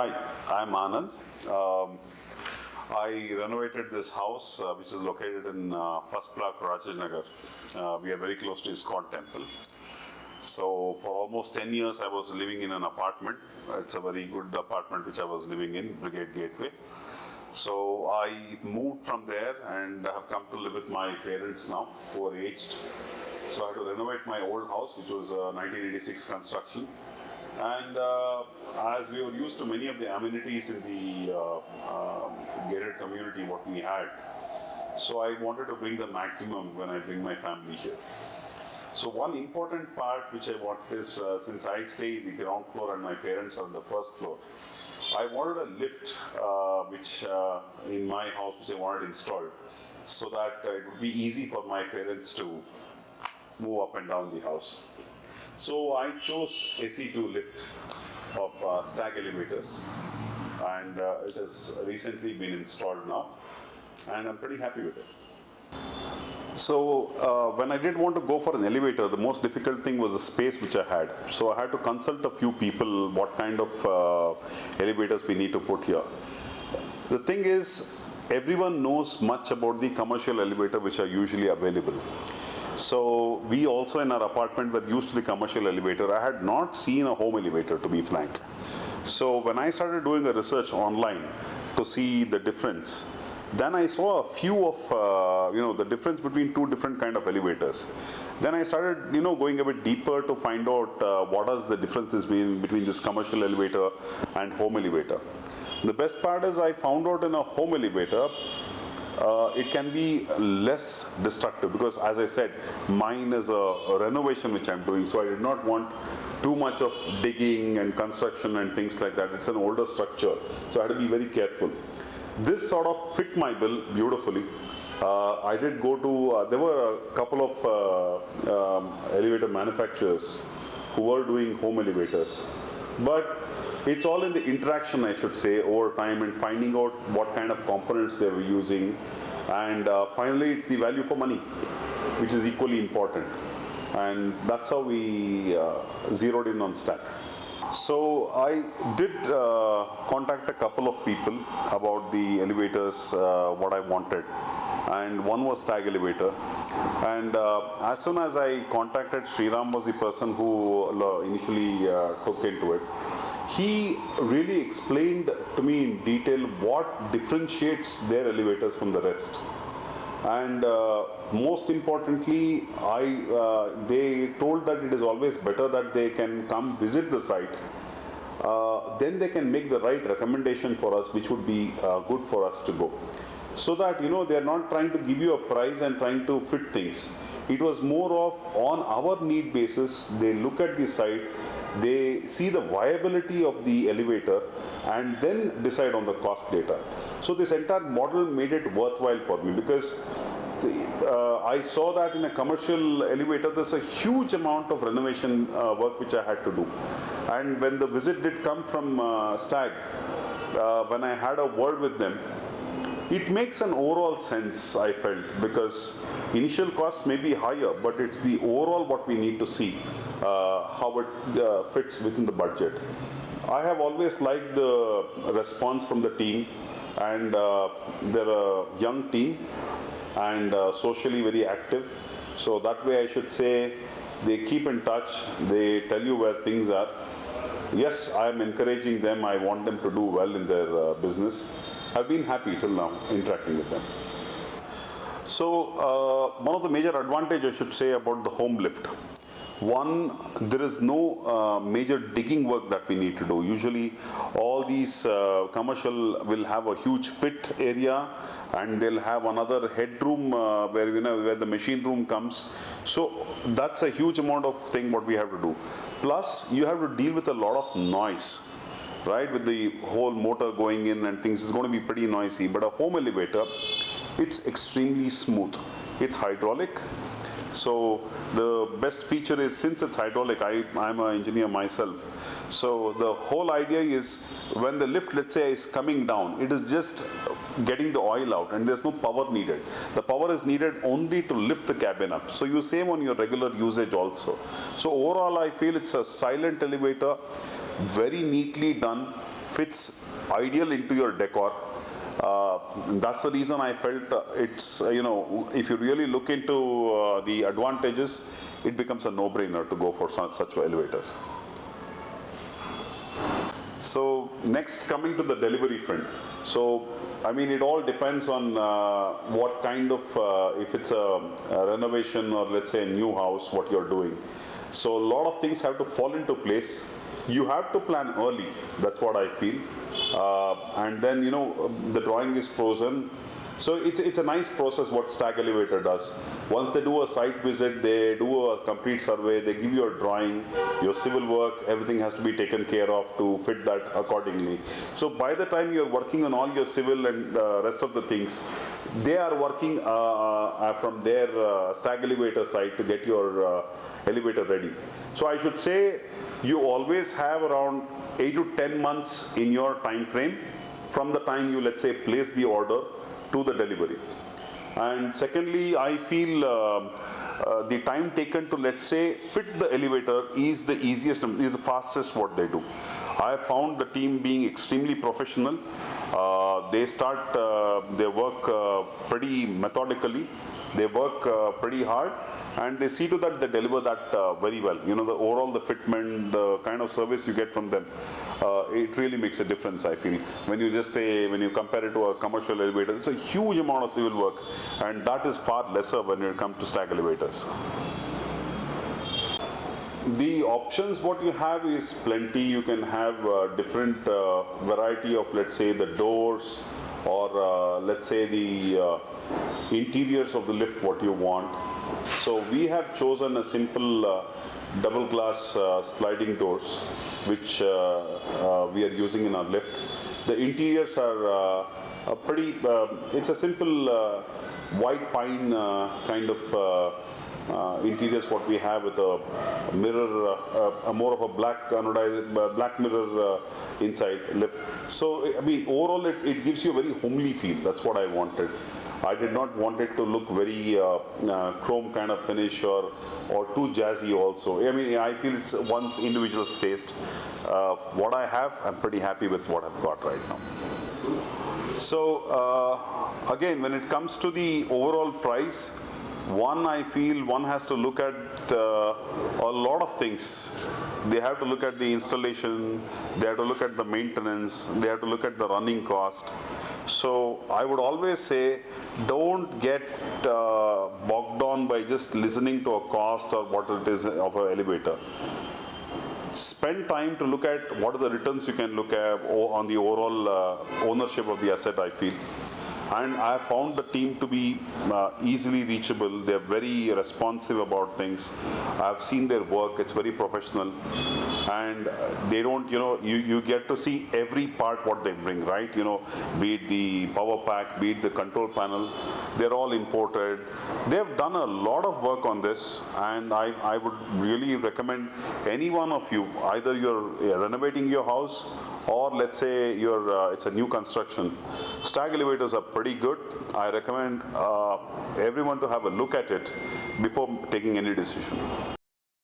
Hi, I'm Anand. I renovated this house which is located in First Block, Rajanagar. We are very close to ISKCON temple. So for almost 10 years I was living in an apartment. It's a very good apartment which I was living in, Brigade Gateway. So I moved from there and have come to live with my parents now, who are aged. So I had to renovate my old house, which was 1986 construction. And as we were used to many of the amenities in the gated community what we had, so I wanted to bring the maximum when I bring my family here. So one important part which I want is, since I stay in the ground floor and my parents are on the first floor, I wanted a lift which in my house which I wanted installed, so that it would be easy for my parents to move up and down the house. So I chose AC2 lift of Stag Elevators, and it has recently been installed now, and I'm pretty happy with it. So when I did want to go for an elevator, the most difficult thing was the space which I had. So I had to consult a few people what kind of elevators we need to put here. The thing is, everyone knows much about the commercial elevator which are usually available. So we also in our apartment were used to the commercial elevator. I had not seen a home elevator, to be frank. So when I started doing a research online to see the difference, then I saw a few of the difference between two different kind of elevators. Then I started going a bit deeper to find out what is the differences between this commercial elevator and home elevator. The best part is I found out in a home elevator it can be less destructive, because as I said, mine is a renovation which I'm doing, so I did not want too much of digging and construction and things like that. It's an older structure, so I had to be very careful. This sort of fit my bill beautifully. I did go to, there were a couple of elevator manufacturers who were doing home elevators, but it's all in the interaction, I should say, over time, and finding out what kind of components they were using, and finally it's the value for money, which is equally important, and that's how we zeroed in on Stag. So I did contact a couple of people about the elevators, what I wanted, and one was Stag Elevator. And as soon as I contacted, Sriram was the person who initially took into it. He really explained to me in detail what differentiates their elevators from the rest. And most importantly, they told that it is always better that they can come visit the site. Then they can make the right recommendation for us, which would be good for us to go. So that, they are not trying to give you a price and trying to fit things. It was more of on our need basis. They look at the site, they see the viability of the elevator, and then decide on the cost later. So this entire model made it worthwhile for me, because I saw that in a commercial elevator there's a huge amount of renovation work which I had to do. And when the visit did come from Stag, when I had a word with them, it makes an overall sense, I felt, because initial cost may be higher, but it's the overall what we need to see, how it fits within the budget. I have always liked the response from the team, and they're a young team and socially very active. So that way I should say they keep in touch, they tell you where things are. Yes, I am encouraging them, I want them to do well in their business. I've been happy till now interacting with them. So one of the major advantages I should say about the home lift. One, there is no major digging work that we need to do. Usually all these commercial will have a huge pit area, and they'll have another headroom where the machine room comes. So that's a huge amount of thing what we have to do. Plus you have to deal with a lot of noise, right? With the whole motor going in and things, is going to be pretty noisy. But a home elevator, it's extremely smooth. It's hydraulic. So the best feature is, since it's hydraulic, I'm an engineer myself. So the whole idea is, when the lift, let's say, is coming down, it is just getting the oil out, and there's no power needed. The power is needed only to lift the cabin up. So you save on your regular usage also. So overall I feel it's a silent elevator, very neatly done, fits ideal into your decor. That's the reason I felt it's, if you really look into the advantages, it becomes a no-brainer to go for such elevators. So next, coming to the delivery front. So I mean, it all depends on what kind of, if it's a renovation or let's say a new house, what you're doing. So a lot of things have to fall into place. You have to plan early, that's what I feel. And then, the drawing is frozen. So it's a nice process what Stag Elevator does. Once they do a site visit, they do a complete survey, they give you a drawing, your civil work, everything has to be taken care of to fit that accordingly. So by the time you're working on all your civil and rest of the things, they are working from their Stag Elevator side to get your elevator ready. So I should say you always have around 8 to 10 months in your time frame from the time you, let's say, place the order to the delivery. And secondly, I feel the time taken to, let's say, fit the elevator is the easiest, is the fastest what they do. I have found the team being extremely professional. They start their work pretty methodically. They work pretty hard, and they see to that they deliver that very well. The overall, the fitment, the kind of service you get from them, it really makes a difference, I feel. When you just say, when you compare it to a commercial elevator, it's a huge amount of civil work, and that is far lesser when it comes to Stag Elevators. The options what you have is plenty. You can have different variety of, let's say, the doors, or let's say the interiors of the lift what you want. So we have chosen a simple double glass sliding doors which we are using in our lift. The interiors are pretty, it's a simple white pine kind of interiors what we have, with a mirror, more of a black black mirror inside lift. So I mean, overall it gives you a very homely feel. That's what I wanted. I did not want it to look very chrome kind of finish or too jazzy also. I mean, I feel it's one's individual's taste. What I have, I'm pretty happy with what I've got right now. So again, when it comes to the overall price, I feel one has to look at a lot of things. They have to look at the installation, they have to look at the maintenance, they have to look at the running cost. So I would always say, don't get bogged down by just listening to a cost or what it is of an elevator. Spend time to look at what are the returns you can look at on the overall ownership of the asset, I feel. And I have found the team to be easily reachable. They're very responsive about things. I've seen their work, it's very professional. And they don't, you get to see every part what they bring, right? Be it the power pack, be it the control panel, they're all imported. They've done a lot of work on this, and I would really recommend any one of you, either you're renovating your house or let's say it's a new construction. Stag Elevators are pretty good. I recommend everyone to have a look at it before taking any decision.